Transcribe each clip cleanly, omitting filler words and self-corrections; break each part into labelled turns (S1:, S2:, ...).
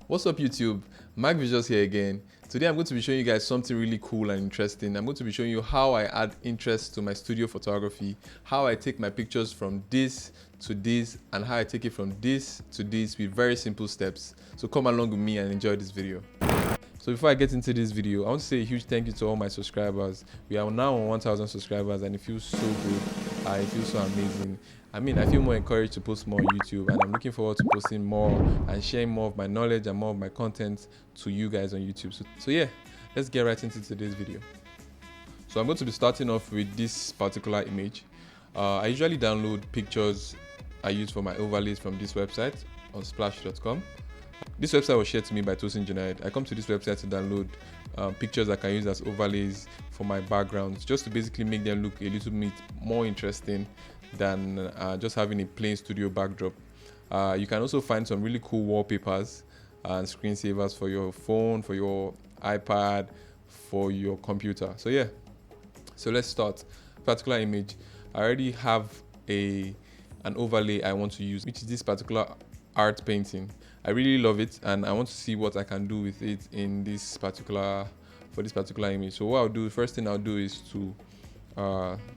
S1: What's up YouTube, Mike Visuals here again. Today I'm going to be showing you guys something really cool and interesting. I'm going to be showing you how I add interest to my studio photography, how I take my pictures from this to this, and how I take it from this to this with very simple steps. So come along with me and enjoy this video. So before I get into this video, I want to say a huge thank you to all my subscribers. We are now on 1,000 subscribers and it feels so good. It feels so amazing. I feel more encouraged to post more on YouTube, and I'm looking forward to posting more and sharing more of my knowledge and more of my content to you guys on YouTube. So yeah, let's get right into today's video. So I'm going to be starting off with this particular image. I usually download pictures I use for my overlays from this website on splash.com. This website was shared to me by Tosin Junaid. I come to this website to download pictures I can use as overlays for my backgrounds, just to basically make them look a little bit more interesting than just having a plain studio backdrop. You can also find some really cool wallpapers and screensavers for your phone, for your iPad, for your computer. So yeah, so let's start. Particular image, I already have an overlay I want to use, which is this particular art painting. I really love it and I want to see what I can do with it in for this particular image. So what I'll do, first thing I'll do is to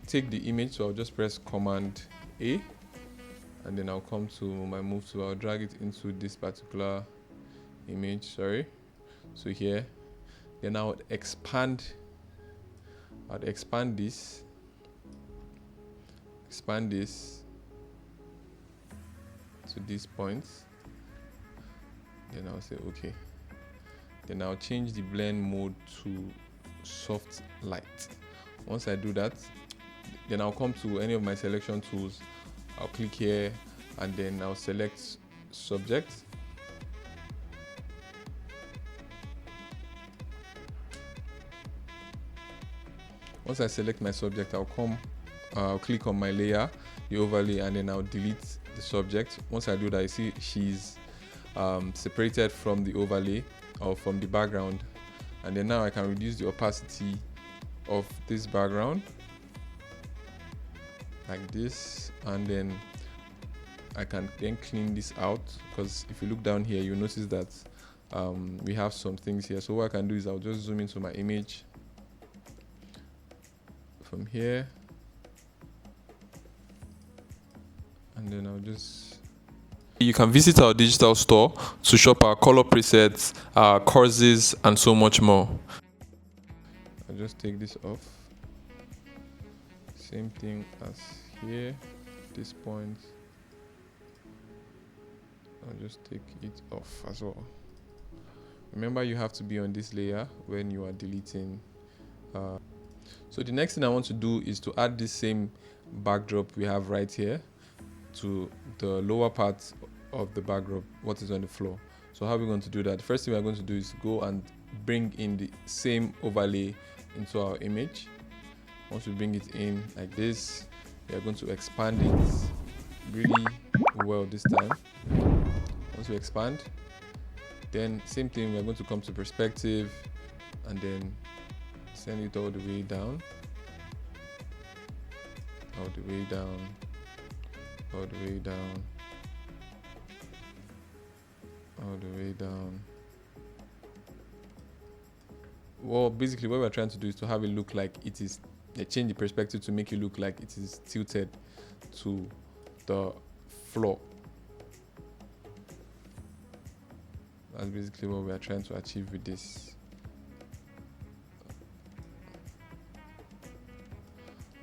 S1: take the image. So I'll just press Command A and then I'll come to my move tool. I'll drag it into this particular image, so here. Then I would expand this to these points. Then I'll say okay. Then I'll change the blend mode to soft light. Once I do that, then I'll come to any of my selection tools. I'll click here and then I'll select subject. Once I select my subject, I'll click on my layer, the overlay, and then I'll delete the subject. Once I do that, you see she's separated from the overlay or from the background, and then now I can reduce the opacity of this background like this, and then I can then clean this out, because if you look down here you'll notice that we have some things here. So what I can do is I'll just zoom into my image from here, and then I'll just... You can visit our digital store to shop our color presets, our courses, and so much more. I'll just take this off. Same thing as here, this point. I'll just take it off as well. Remember, you have to be on this layer when you are deleting. So the next thing I want to do is to add this same backdrop we have right here to the lower part of the backdrop, what is on the floor. So how are we going to do that? The first thing we're going to do is go and bring in the same overlay into our image. Once we bring it in like this, we are going to expand it really well this time. Once we expand, then same thing, we're going to come to perspective and then send it all the way down, all the way down, all the way down, all the way down. Well, basically what we're trying to do is to have it look like it is, change the perspective to make it look like it is tilted to the floor. That's basically what we are trying to achieve with this.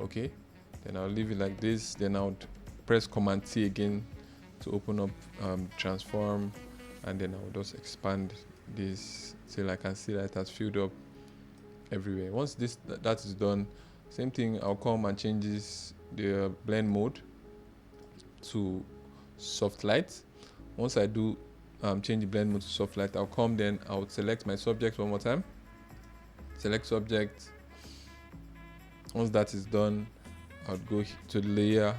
S1: Okay, then I'll leave it like this. Then I'll press Command T again to open up transform, and then I'll just expand this till I can see that it has filled up everywhere. Once that is done, same thing, I'll come and change the blend mode to soft light. Once I do change the blend mode to soft light, I'll come, then I'll select my subject one more time. Select subject. Once that is done, I'll go to the layer,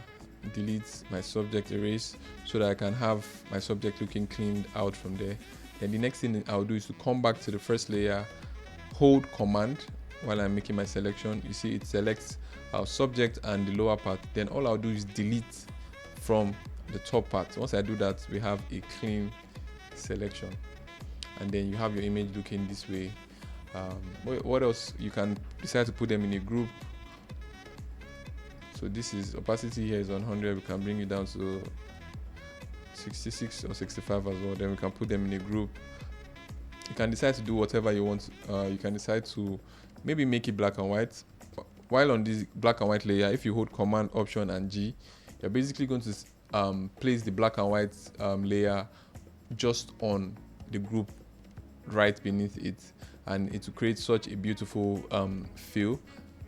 S1: delete my subject, erase, so that I can have my subject looking cleaned out from there. Then the next thing I'll do is to come back to the first layer, hold Command while I'm making my selection. You see it selects our subject and the lower part. Then all I'll do is delete from the top part. Once I do that, we have a clean selection. and then you have your image looking this way. What else? You can decide to put them in a group. So this is opacity here is on 100. We can bring it down to 66 or 65 as well. Then we can put them in a group. You can decide to do whatever you want. You can decide to maybe make it black and white. While on this black and white layer, if you hold Command, Option, and G, you're basically going to place the black and white layer just on the group right beneath it, and it will create such a beautiful feel.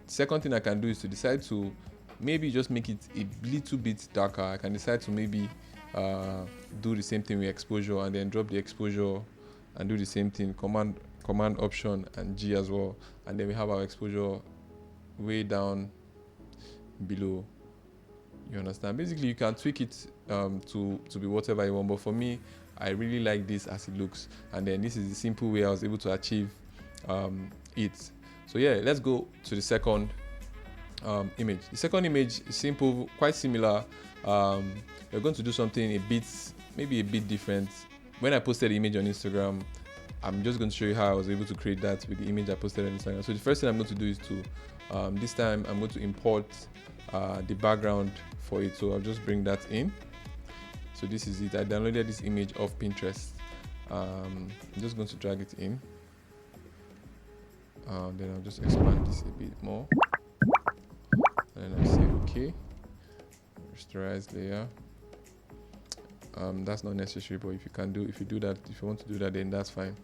S1: Second thing I can do is to decide to maybe just make it a little bit darker. I can decide to maybe do the same thing with exposure, and then drop the exposure and do the same thing, command, Option, and G as well, and then we have our exposure way down below. You understand? Basically you can tweak it to be whatever you want, but for me, I really like this as it looks, and then this is the simple way I was able to achieve it. So yeah, let's go to the second image. The second image is simple, quite similar. We're going to do something maybe a bit different. When I posted the image on Instagram, I'm just going to show you how I was able to create that with the image I posted on Instagram. So the first thing I'm going to do is to this time I'm going to import the background for it. So I'll just bring that in. So this is it. I downloaded this image off Pinterest. I'm just going to drag it in. Then I'll just expand this a bit more. And then I'll say OK. Rasterize layer. That's not necessary, but if you want to do that, then that's fine.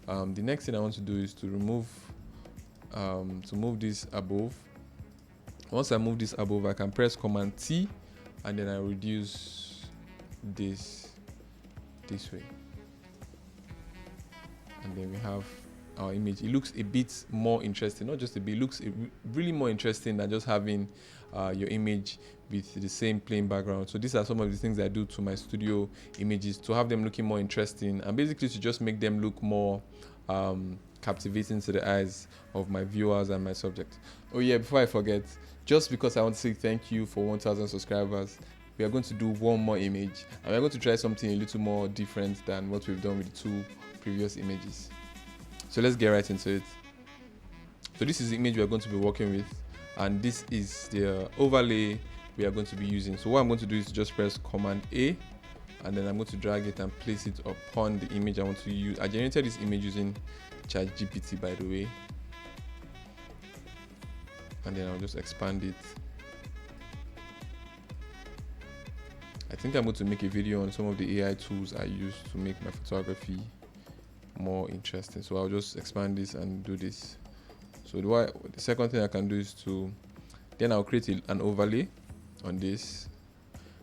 S1: The next thing I want to do is to move this above. Once I move this above, I can press Command T, and then I reduce this way, and then we have our image. It looks a bit more interesting, not just a bit, it looks really more interesting than just having your image with the same plain background. So these are some of the things I do to my studio images to have them looking more interesting, and basically to just make them look more captivating to the eyes of my viewers and my subject. Oh yeah, before I forget, just because I want to say thank you for 1,000 subscribers, we are going to do one more image, and we're going to try something a little more different than what we've done with the 2 previous images. So let's get right into it. So this is the image we are going to be working with, and this is the overlay we are going to be using. So what I'm going to do is just press Command A, and then I'm going to drag it and place it upon the image I want to use. I generated this image using ChatGPT, by the way, and then I'll just expand it. I think I'm going to make a video on some of the AI tools I use to make my photography more interesting. So I'll just expand this and do this. So the second thing I can do is then I'll create an overlay on this.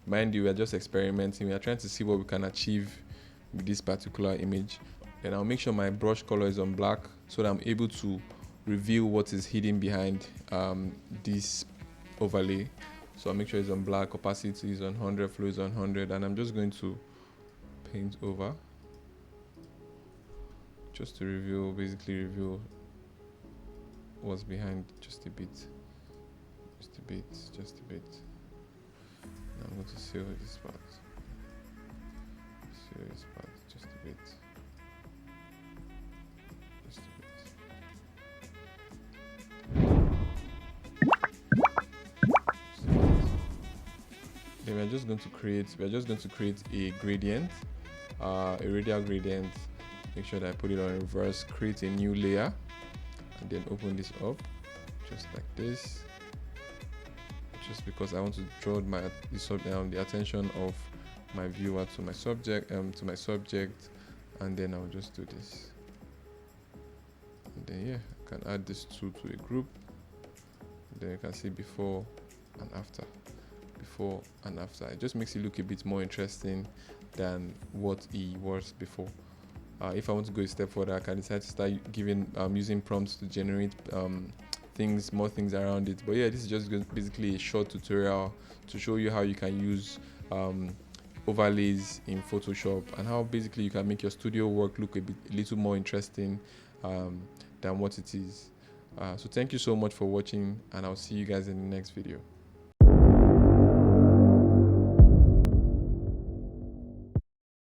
S1: Mind you, we are just experimenting. We are trying to see what we can achieve with this particular image. Then I'll make sure my brush color is on black so that I'm able to reveal what is hidden behind this overlay. So I'll make sure it's on black, opacity is on 100, flow is on 100, and I'm just going to paint over just to basically reveal what's behind just a bit. Now I'm going to seal this part. Just a bit. Then we're just going to create a gradient, a radial gradient. Make sure that I put it on reverse, create a new layer, and then open this up just like this, just because I want to draw the attention of my viewer to my subject, and then I'll just do this, and then yeah, I can add this to a group. Then you can see before and after. It just makes it look a bit more interesting than what it was before. If I want to go a step further, I can decide to start using prompts to generate more things around it. But yeah, this is just basically a short tutorial to show you how you can use overlays in Photoshop, and how basically you can make your studio work look a little more interesting than what it is. So thank you so much for watching, and I'll see you guys in the next video.